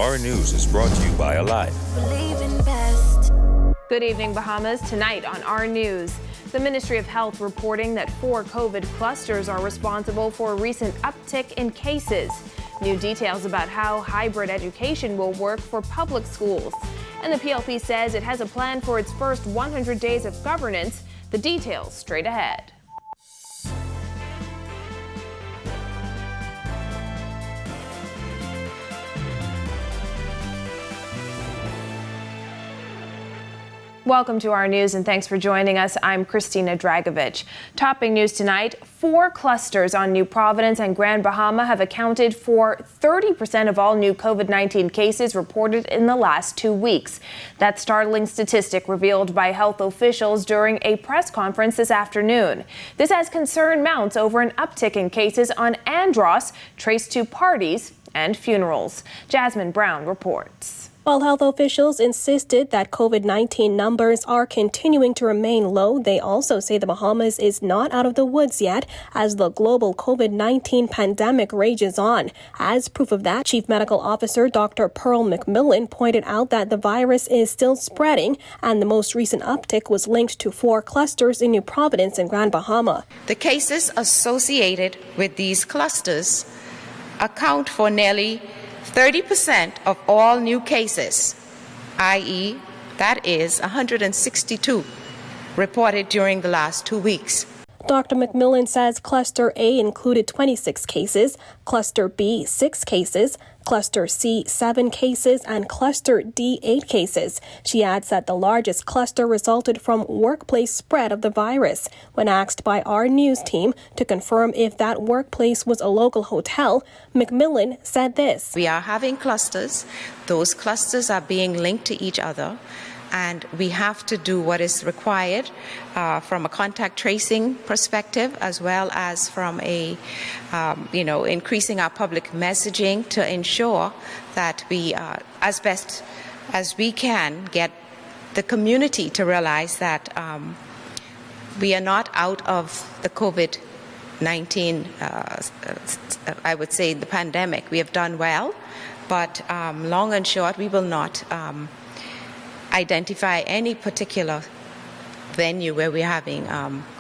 Our News is brought to you by Alive. Good evening, Bahamas. Tonight on Our News, the Ministry of Health reporting that 4 COVID clusters are responsible for a recent uptick in cases. New details about how hybrid education will work for public schools. And the PLP says it has a plan for its first 100 days of governance. The details straight ahead. Welcome to Our News and thanks for joining us. I'm Christina Dragovich. Topping news tonight, 4 clusters on New Providence and Grand Bahama have accounted for 30% of all new COVID-19 cases reported in the last 2 weeks. That startling statistic revealed by health officials during a press conference this afternoon. This as concern mounts over an uptick in cases on Andros traced to parties and funerals. Jasmine Brown reports. While health officials insisted that COVID-19 numbers are continuing to remain low, they also say the Bahamas is not out of the woods yet as the global COVID-19 pandemic rages on. As proof of that, Chief Medical Officer Dr. Pearl McMillan pointed out that the virus is still spreading, and the most recent uptick was linked to 4 clusters in New Providence and Grand Bahama. The cases associated with these clusters account for nearly 30% of all new cases, i.e., that is 162 reported during the last 2 weeks. Dr. McMillan says Cluster A included 26 cases, Cluster B 6 cases, Cluster C 7 cases, and Cluster D 8 cases. She adds that the largest cluster resulted from workplace spread of the virus. When asked by our news team to confirm if that workplace was a local hotel, McMillan said this. We are having clusters. Those clusters are being linked to each other, and we have to do what is required from a contact tracing perspective, as well as from a, increasing our public messaging to ensure that we, as best as we can, get the community to realize that we are not out of the COVID-19, I would say, the pandemic. We have done well, but long and short, we will not identify any particular venue where we're having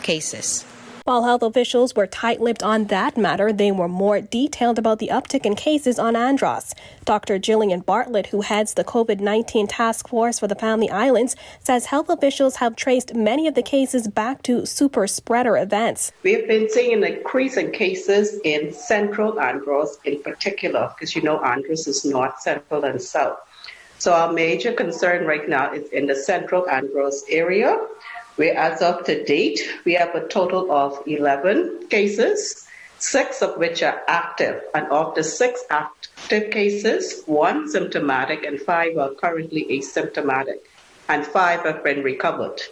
cases. While health officials were tight-lipped on that matter, they were more detailed about the uptick in cases on Andros. Dr. Jillian Bartlett, who heads the COVID-19 task force for the Family Islands, says health officials have traced many of the cases back to super spreader events. We've been seeing an increase in cases in central Andros in particular, because Andros is north, central, and south. So our major concern right now is in the central Andros area, where as of to date, we have a total of 11 cases, 6 of which are active. And of the 6 active cases, 1 symptomatic and 5 are currently asymptomatic, and 5 have been recovered.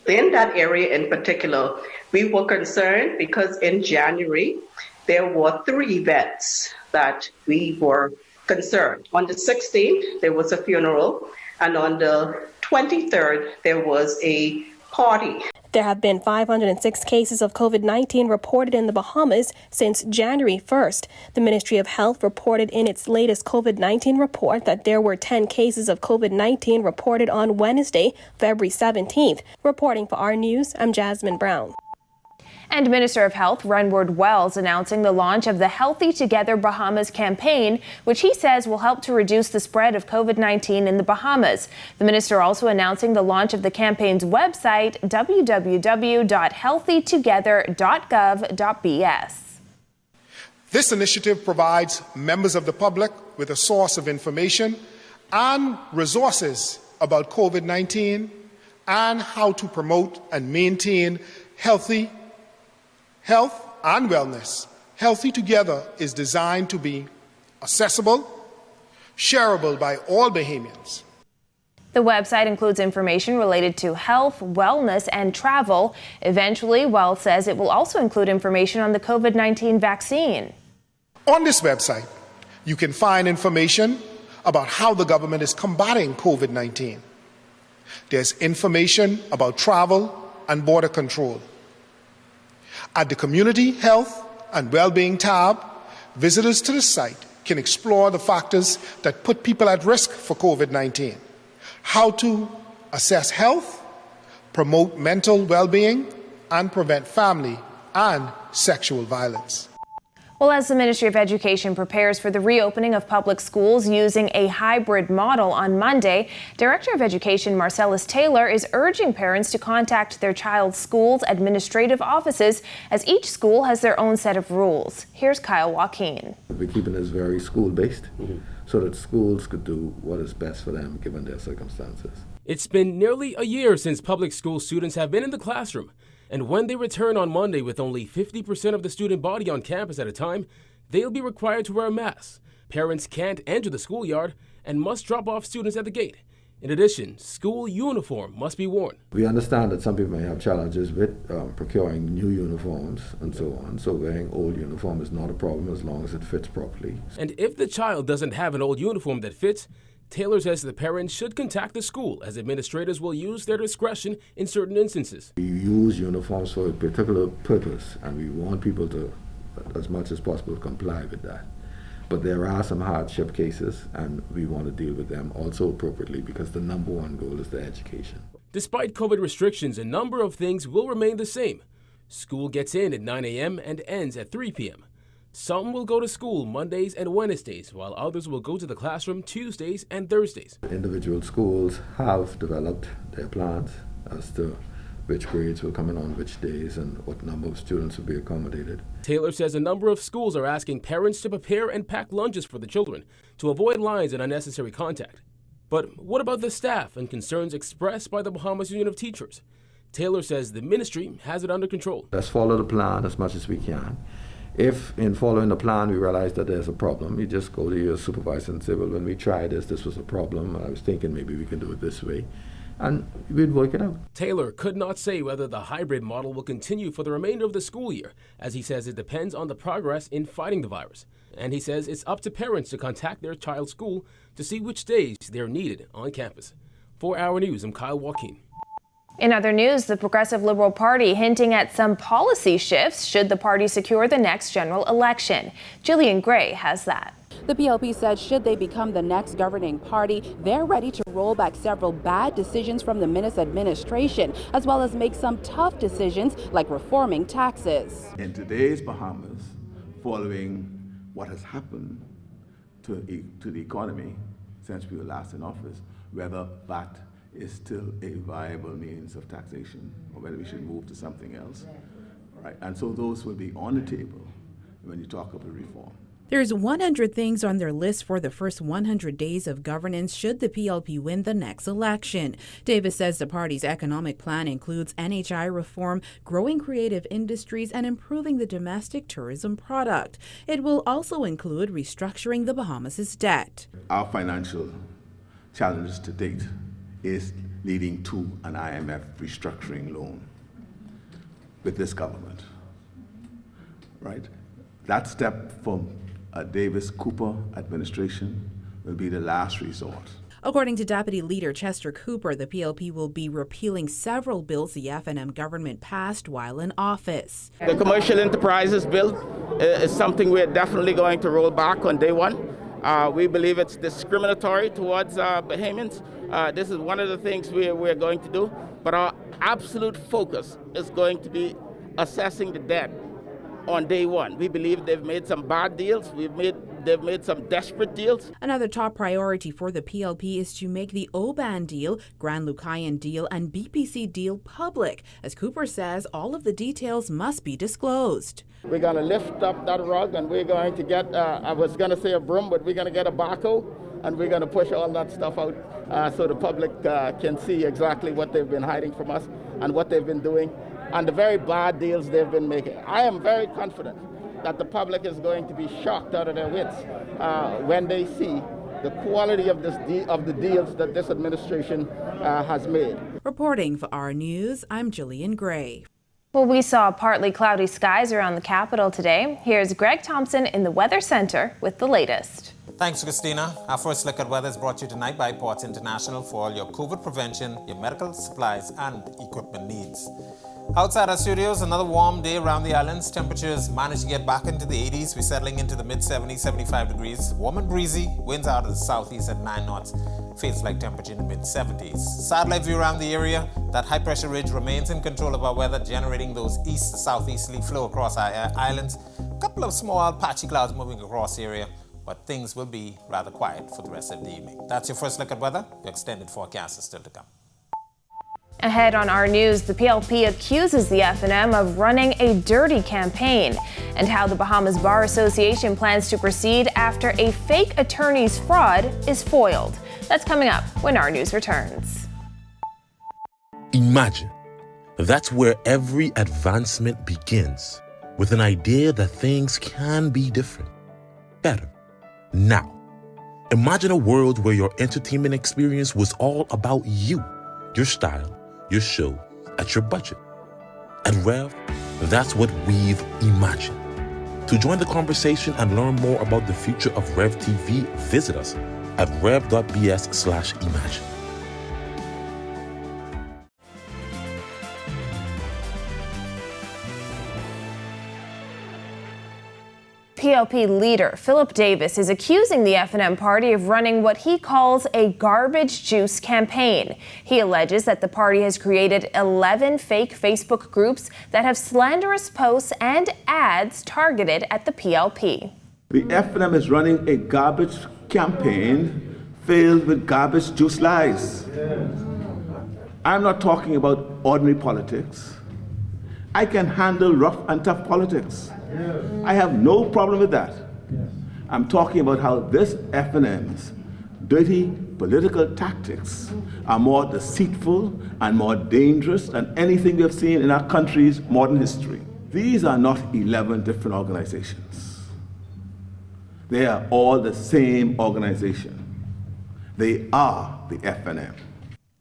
In that area in particular, we were concerned because in January, there were 3 events that we were concerned. On the 16th, there was a funeral, and on the 23rd, there was a party. There have been 506 cases of COVID-19 reported in the Bahamas since January 1st. The Ministry of Health reported in its latest COVID-19 report that there were 10 cases of COVID-19 reported on Wednesday, February 17th. Reporting for Our News, I'm Jasmine Brown. And Minister of Health Renward Wells announcing the launch of the Healthy Together Bahamas campaign, which he says will help to reduce the spread of COVID-19 in the Bahamas. The minister also announcing the launch of the campaign's website, www.healthytogether.gov.bs. This initiative provides members of the public with a source of information and resources about COVID-19 and how to promote and maintain health and wellness. Healthy Together is designed to be accessible, shareable by all Bahamians. The website includes information related to health, wellness, and travel. Eventually, Wells says it will also include information on the COVID-19 vaccine. On this website, you can find information about how the government is combating COVID-19. There's information about travel and border control. At the Community Health and Wellbeing tab, visitors to the site can explore the factors that put people at risk for COVID-19, how to assess health, promote mental well-being, and prevent family and sexual violence. Well, as the Ministry of Education prepares for the reopening of public schools using a hybrid model on Monday, Director of Education Marcellus Taylor is urging parents to contact their child's school's administrative offices, as each school has their own set of rules. Here's Kyle Joaquin. We're keeping this very school-based so that schools could do what is best for them given their circumstances. It's been nearly a year since public school students have been in the classroom. And when they return on Monday with only 50% of the student body on campus at a time, they'll be required to wear a mask. Parents can't enter the schoolyard and must drop off students at the gate. In addition, school uniform must be worn. We understand that some people may have challenges with procuring new uniforms and so on, so wearing old uniform is not a problem as long as it fits properly. And if the child doesn't have an old uniform that fits, Taylor says the parents should contact the school, as administrators will use their discretion in certain instances. We use uniforms for a particular purpose, and we want people to, as much as possible, comply with that. But there are some hardship cases, and we want to deal with them also appropriately, because the number one goal is their education. Despite COVID restrictions, a number of things will remain the same. School gets in at 9 a.m. and ends at 3 p.m. Some will go to school Mondays and Wednesdays, while others will go to the classroom Tuesdays and Thursdays. Individual schools have developed their plans as to which grades will come in on which days and what number of students will be accommodated. Taylor says a number of schools are asking parents to prepare and pack lunches for the children to avoid lines and unnecessary contact. But what about the staff and concerns expressed by the Bahamas Union of Teachers? Taylor says the ministry has it under control. Let's follow the plan as much as we can. If in following the plan we realize that there's a problem, you just go to your supervisor and say, well, when we tried this was a problem. I was thinking maybe we can do it this way. And we'd work it out. Taylor could not say whether the hybrid model will continue for the remainder of the school year, as he says it depends on the progress in fighting the virus. And he says it's up to parents to contact their child's school to see which days they're needed on campus. For Our News, I'm Kyle Joaquin. In other news, the Progressive Liberal Party hinting at some policy shifts should the party secure the next general election. Jillian Gray has that. The PLP said should they become the next governing party, they're ready to roll back several bad decisions from the Minnis administration, as well as make some tough decisions like reforming taxes. In today's Bahamas, following what has happened to the economy since we were last in office, whether that is still a viable means of taxation or whether we should move to something else. Right? And so those will be on the table when you talk about reform. There's 100 things on their list for the first 100 days of governance should the PLP win the next election. Davis says the party's economic plan includes NHI reform, growing creative industries, and improving the domestic tourism product. It will also include restructuring the Bahamas' debt. Our financial challenges to date is leading to an IMF restructuring loan with this government, right? That step from a Davis-Cooper administration will be the last resort. According to Deputy Leader Chester Cooper, the PLP will be repealing several bills the F&M government passed while in office. The Commercial Enterprises Bill is something we're definitely going to roll back on day one. We believe it's discriminatory towards Bahamians. This is one of the things we're going to do, but our absolute focus is going to be assessing the debt on day one. We believe they've made some bad deals. They've made some desperate deals. Another top priority for the PLP is to make the OBAN deal, Grand Lucayan deal, and BPC deal public. As Cooper says, all of the details must be disclosed. We're going to lift up that rug and we're going to get, I was going to say a broom, but we're going to get a backhoe and we're going to push all that stuff out so the public can see exactly what they've been hiding from us and what they've been doing and the very bad deals they've been making. I am very confident that the public is going to be shocked out of their wits when they see the quality of the deals that this administration has made. Reporting for Our News, I'm Jillian Gray. Well, we saw partly cloudy skies around the capital today. Here's Greg Thompson in the Weather Center with the latest. Thanks, Christina. Our first look at weather is brought to you tonight by Ports International for all your COVID prevention, your medical supplies and equipment needs. Outside our studios, another warm day around the islands. Temperatures managed to get back into the 80s. We're settling into the mid-70s, 75 degrees. Warm and breezy. Winds out of the southeast at 9 knots. Feels like temperature in the mid-70s. Satellite view around the area. That high-pressure ridge remains in control of our weather, generating those east-southeasterly flow across our islands. A couple of small patchy clouds moving across the area, but things will be rather quiet for the rest of the evening. That's your first look at weather. The extended forecast is still to come. Ahead on our news, the PLP accuses the F&M of running a dirty campaign, and how the Bahamas Bar Association plans to proceed after a fake attorney's fraud is foiled. That's coming up when our news returns. Imagine. That's where every advancement begins, with an idea that things can be different, better. Now, imagine a world where your entertainment experience was all about you, your style, your show, at your budget. At Rev, that's what we've imagined. To join the conversation and learn more about the future of Rev TV, visit us at rev.bs/imagine. PLP leader Philip Davis is accusing the F&M party of running what he calls a garbage juice campaign. He alleges that the party has created 11 fake Facebook groups that have slanderous posts and ads targeted at the PLP. The F&M is running a garbage campaign filled with garbage juice lies. I'm not talking about ordinary politics. I can handle rough and tough politics. I have no problem with that. I'm talking about how this F&M's dirty political tactics are more deceitful and more dangerous than anything we have seen in our country's modern history. These are not 11 different organizations. They are all the same organization. They are the F&M.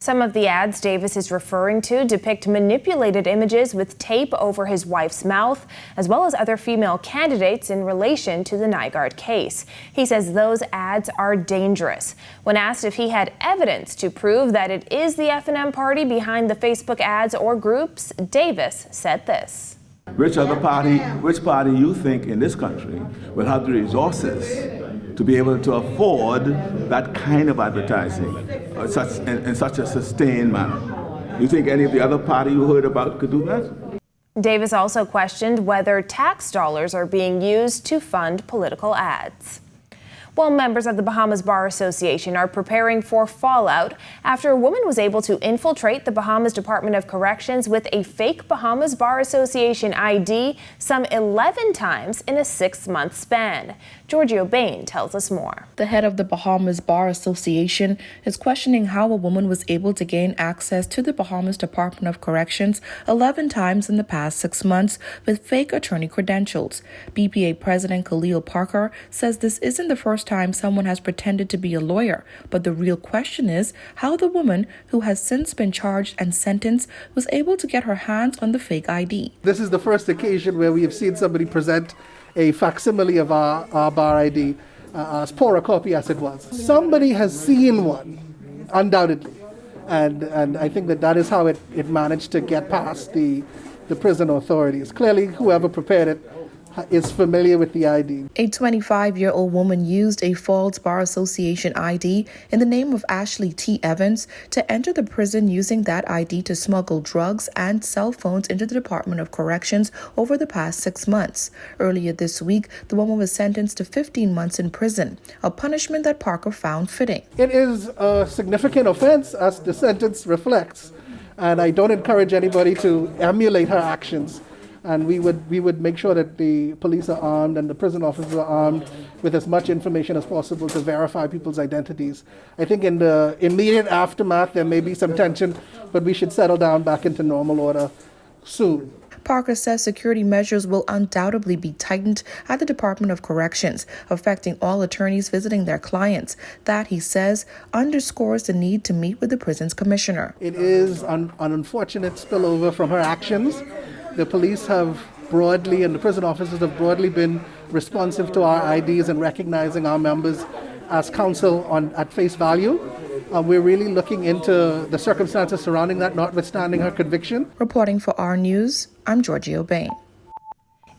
Some of the ads Davis is referring to depict manipulated images with tape over his wife's mouth, as well as other female candidates in relation to the Nygaard case. He says those ads are dangerous. When asked if he had evidence to prove that it is the F&M party behind the Facebook ads or groups, Davis said this. Which party you think in this country will have the resources to be able to afford that kind of advertising in such a sustained manner? You think any of the other party you heard about could do that? Davis also questioned whether tax dollars are being used to fund political ads. While members of the Bahamas Bar Association are preparing for fallout after a woman was able to infiltrate the Bahamas Department of Corrections with a fake Bahamas Bar Association ID some 11 times in a 6-month span. Giorgio Bain tells us more. The head of the Bahamas Bar Association is questioning how a woman was able to gain access to the Bahamas Department of Corrections 11 times in the past 6 months with fake attorney credentials. BPA President Khalil Parker says this isn't the first time someone has pretended to be a lawyer, but the real question is how the woman, who has since been charged and sentenced, was able to get her hands on the fake ID. This is the first occasion where we have seen somebody present a facsimile of our bar ID, as poor a copy as it was. Somebody has seen one, undoubtedly, and I think that is how it managed to get past the prison authorities. Clearly, whoever prepared it is familiar with the ID. A 25-year-old woman used a false Bar Association ID in the name of Ashley T. Evans to enter the prison using that ID to smuggle drugs and cell phones into the Department of Corrections over the past 6 months. Earlier this week, the woman was sentenced to 15 months in prison, a punishment that Parker found fitting. It is a significant offense, as the sentence reflects, and I don't encourage anybody to emulate her actions. And we would make sure that the police are armed and the prison officers are armed with as much information as possible to verify people's identities. I think in the immediate aftermath there may be some tension, but we should settle down back into normal order soon. Parker says security measures will undoubtedly be tightened at the Department of Corrections, affecting all attorneys visiting their clients. That, he says, underscores the need to meet with the prison's commissioner. It is an unfortunate spillover from her actions. The police have broadly, and the prison officers have broadly been responsive to our IDs and recognizing our members as counsel at face value. We're really looking into the circumstances surrounding that, notwithstanding her conviction. Reporting for our News, I'm Georgie O'Bain.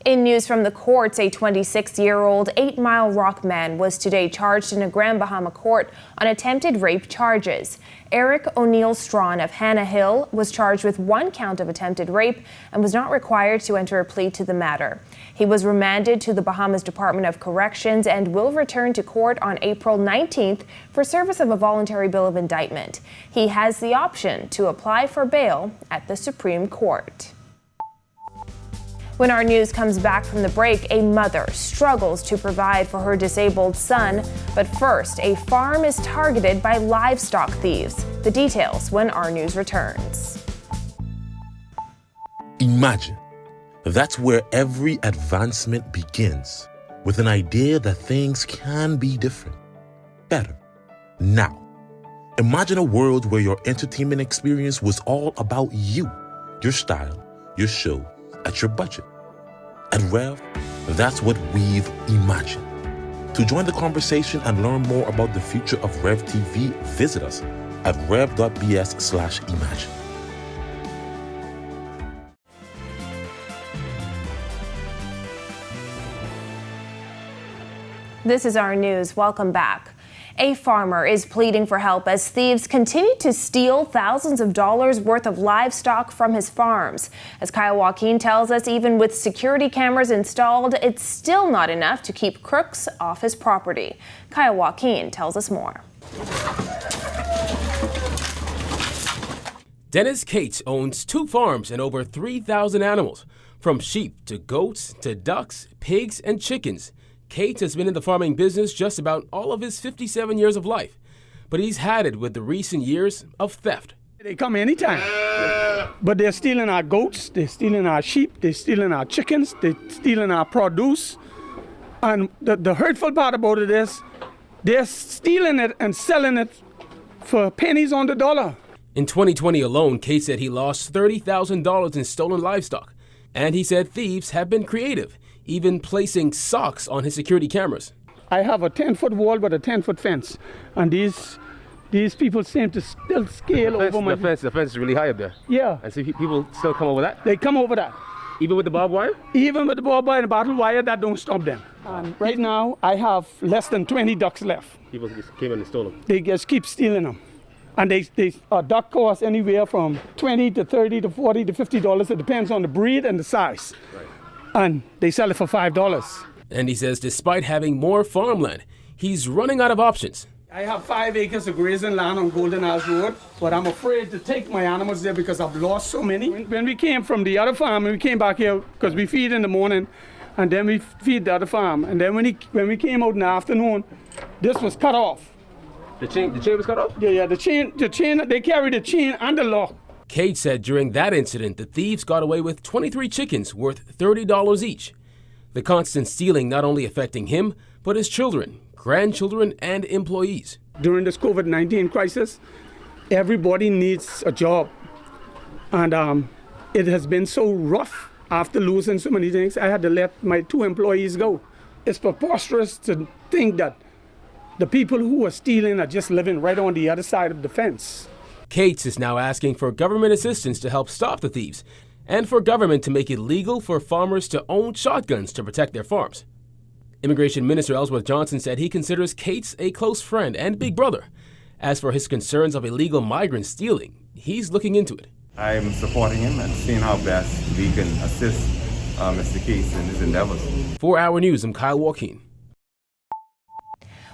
In news from the courts, a 26-year-old 8 Mile Rock man was today charged in a Grand Bahama court on attempted rape charges. Eric O'Neill Strawn of Hannah Hill was charged with 1 count of attempted rape and was not required to enter a plea to the matter. He was remanded to the Bahamas Department of Corrections and will return to court on April 19th for service of a voluntary bill of indictment. He has the option to apply for bail at the Supreme Court. When our news comes back from the break, a mother struggles to provide for her disabled son. But first, a farm is targeted by livestock thieves. The details when our news returns. Imagine. That's where every advancement begins, with an idea that things can be different, better, now. Imagine a world where your entertainment experience was all about you, your style, your show, at your budget. At Rev, that's what we've imagined. To join the conversation and learn more about the future of Rev TV, visit us at rev.bs/imagine. This is our news. Welcome back. A farmer is pleading for help as thieves continue to steal thousands of dollars worth of livestock from his farms. As Kyle Joaquin tells us, even with security cameras installed, it's still not enough to keep crooks off his property. Kyle Joaquin tells us more. Dennis Cates owns 2 farms and over 3,000 animals, from sheep to goats to ducks, pigs, and chickens. Cates has been in the farming business just about all of his 57 years of life, but he's had it with the recent years of theft. They come anytime, but they're stealing our goats, they're stealing our sheep, they're stealing our chickens, they're stealing our produce. And the hurtful part about it is they're stealing it and selling it for pennies on the dollar. In 2020 alone, Cates said he lost $30,000 in stolen livestock, and he said thieves have been creative, even placing socks on his security cameras. I have a 10-foot wall with a 10-foot fence, and these people seem to still scale over my... The fence is really high up there. Yeah. And so people still come over that? They come over that. Even with the barbed wire? Even with the barbed wire and battle wire, that don't stop them. And right now, I have less than 20 ducks left. People just came in and stole them? They just keep stealing them. And a duck costs anywhere from $20 to $30 to $40 to $50. It depends on the breed and the size. Right. And they sell it for $5. And he says despite having more farmland, he's running out of options. I have 5 acres of grazing land on Golden Isles Road, but I'm afraid to take my animals there because I've lost so many. When we came from the other farm, we came back here because we feed in the morning, and then we feed the other farm. And then when we came out in the afternoon, this was cut off. The chain was cut off? Yeah, the chain, they carried the chain and the lock. Cade said during that incident, the thieves got away with 23 chickens worth $30 each. The constant stealing not only affecting him, but his children, grandchildren, and employees. During this COVID-19 crisis, everybody needs a job. And it has been so rough after losing so many things. I had to let my 2 employees go. It's preposterous to think that the people who are stealing are just living right on the other side of the fence. Cates is now asking for government assistance to help stop the thieves and for government to make it legal for farmers to own shotguns to protect their farms. Immigration Minister Ellsworth Johnson said he considers Cates a close friend and big brother. As for his concerns of illegal migrants stealing, he's looking into it. I'm supporting him and seeing how best we can assist Mr. Cates in his endeavors. For Our News, I'm Kyle Joaquin.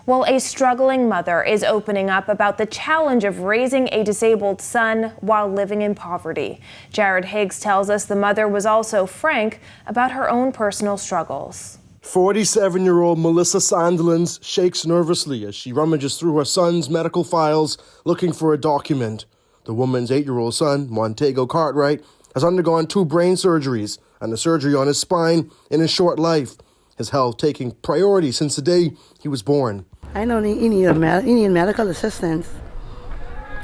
Well, a struggling mother is opening up about the challenge of raising a disabled son while living in poverty. Jared Higgs tells us the mother was also frank about her own personal struggles. 47-year-old Melissa Sandilands shakes nervously as she rummages through her son's medical files looking for a document. The woman's 8-year-old son, Montego Cartwright, has undergone 2 brain surgeries and a surgery on his spine in his short life. His health taking priority since the day he was born. I know he need medical assistance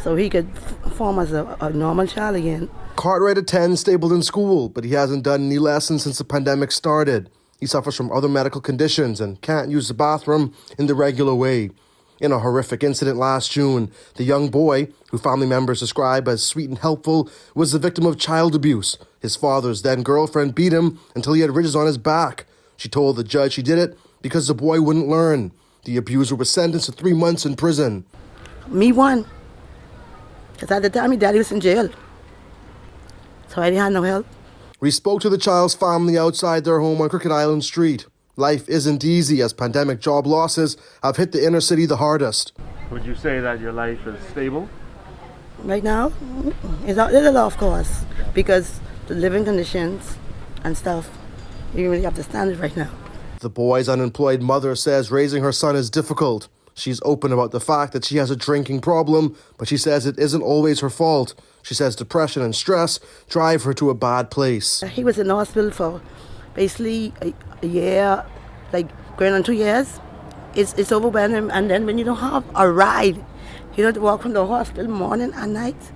so he could form as a normal child again. Cartwright attends Stapleton School, but he hasn't done any lessons since the pandemic started. He suffers from other medical conditions and can't use the bathroom in the regular way. In a horrific incident last June, the young boy, who family members describe as sweet and helpful, was the victim of child abuse. His father's then-girlfriend beat him until he had ridges on his back. She told the judge she did it because the boy wouldn't learn. The abuser was sentenced to 3 months in prison. Me won. Because at the time, my daddy was in jail. So I didn't have no help. We spoke to the child's family outside their home on Crooked Island Street. Life isn't easy as pandemic job losses have hit the inner city the hardest. Would you say that your life is stable? Right now, it's a little off course because the living conditions and stuff, you really have to stand it right now. The boy's unemployed mother says raising her son is difficult. She's open about the fact that she has a drinking problem, but she says it isn't always her fault. She says depression and stress drive her to a bad place. He was in the hospital for basically a year, like going on 2 years. It's overwhelming, and then when you don't have a ride, you have to walk from the hospital morning and night.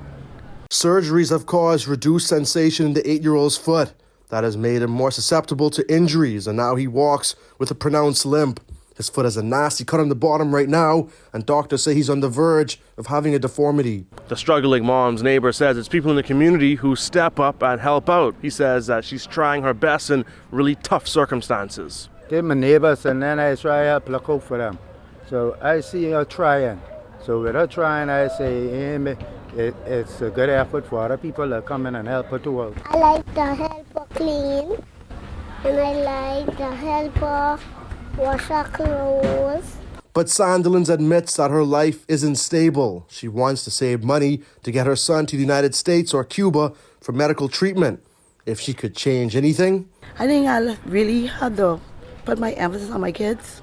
Surgeries have caused reduced sensation in the 8-year-old's foot. That has made him more susceptible to injuries, and now he walks with a pronounced limp. His foot has a nasty cut on the bottom right now, and doctors say he's on the verge of having a deformity. The struggling mom's neighbor says it's people in the community who step up and help out. He says that she's trying her best in really tough circumstances. They're my neighbors, and then I try to look out for them. So I see her trying. So with her trying, I say, it's a good effort for other people to come in and help her too out. I like to help her clean, and I like to help her wash her clothes. But Sandilands admits that her life isn't stable. She wants to save money to get her son to the United States or Cuba for medical treatment. If she could change anything, I think I'll really have to put my emphasis on my kids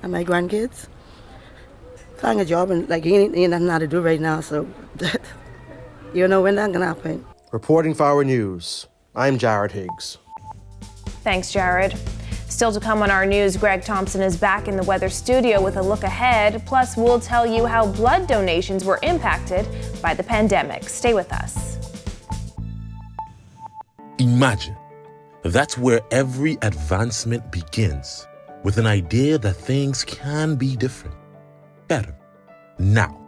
and my grandkids. Find a job, and like ain't nothing to do right now, so you know when that's gonna happen. Reporting for Our News, I'm Jared Higgs. Thanks, Jared. Still to come on our news, Greg Thompson is back in the weather studio with a look ahead. Plus, we'll tell you how blood donations were impacted by the pandemic. Stay with us. Imagine that's where every advancement begins, with an idea that things can be different, better. Now,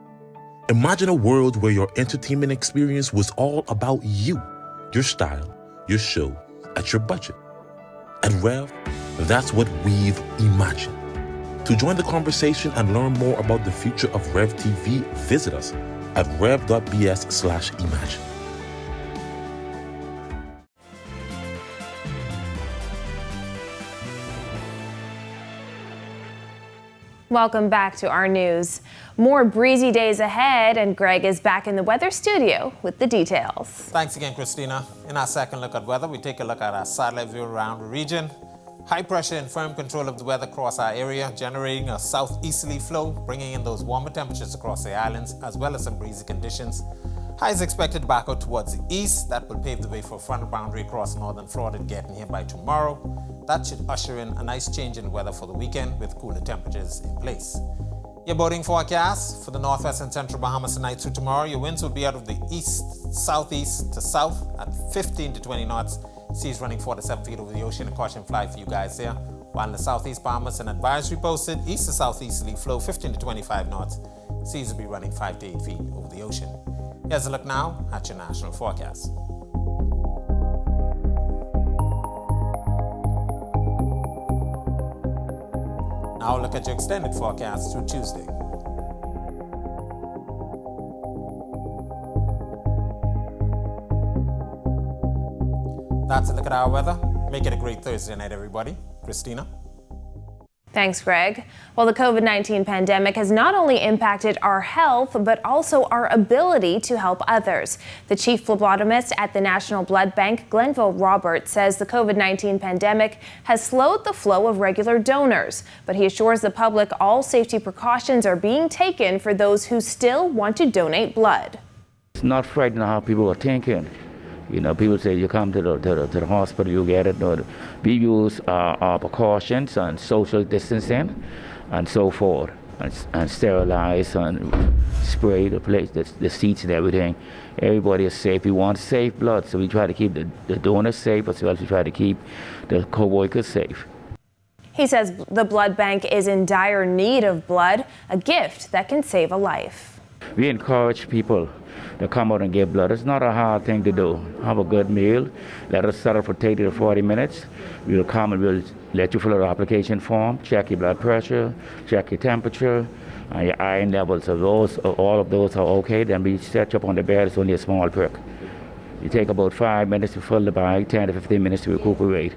imagine a world where your entertainment experience was all about you, your style, your show, at your budget. At Rev, that's what we've imagined. To join the conversation and learn more about the future of Rev TV, visit us at rev.bs/imagine. Welcome back to our news. More breezy days ahead, and Greg is back in the weather studio with the details. Thanks again, Christina. In our second look at weather, we take a look at our satellite view around the region. High pressure and firm control of the weather across our area, generating a southeasterly flow, bringing in those warmer temperatures across the islands, as well as some breezy conditions. Highs expected back out towards the east. That will pave the way for a frontal boundary across northern Florida getting here by tomorrow. That should usher in a nice change in weather for the weekend with cooler temperatures in place. Your boating forecast for the northwest and central Bahamas tonight through tomorrow. Your winds will be out of the east, southeast to south at 15 to 20 knots. Seas running 4 to 7 feet over the ocean. A caution flag for you guys there. While in the southeast Bahamas, an advisory posted. East to southeasterly flow 15 to 25 knots. Seas will be running 5 to 8 feet over the ocean. Here's a look now at your national forecast. Now look at your extended forecast through Tuesday. That's a look at our weather. Make it a great Thursday night, everybody. Christina? Thanks, Greg. Well, the COVID-19 pandemic has not only impacted our health, but also our ability to help others. The chief phlebotomist at the National Blood Bank, Glenville Roberts, says the COVID-19 pandemic has slowed the flow of regular donors, but he assures the public all safety precautions are being taken for those who still want to donate blood. It's not frightening how people are thinking. You know, people say you come to the hospital, you get it. No, we use our precautions and social distancing and so forth, and sterilize and spray the place, the seats and everything. Everybody is safe. We want safe blood, so we try to keep the donors safe as well as we try to keep the co-workers safe. He says the blood bank is in dire need of blood, a gift that can save a life. We encourage people to come out and give blood. It's not a hard thing to do. Have a good meal. Let us settle for 30 to 40 minutes. We'll come and we'll let you fill out the application form, check your blood pressure, check your temperature, and your iron levels. If all of those are okay, then we set you up on the bed. It's only a small prick. You take about 5 minutes to fill the bag, 10 to 15 minutes to recuperate.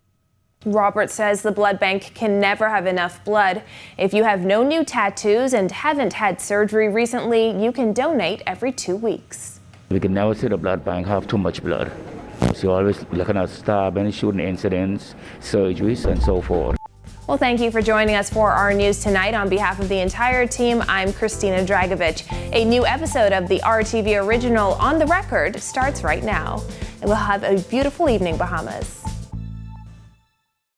Robert says the blood bank can never have enough blood. If you have no new tattoos and haven't had surgery recently, you can donate every 2 weeks. We can never see the blood bank have too much blood. So you're always looking at stabbing, shooting incidents, surgeries, and so forth. Well, thank you for joining us for our news tonight. On behalf of the entire team, I'm Christina Dragovich. A new episode of the RTV original On the Record starts right now. And we'll have a beautiful evening, Bahamas.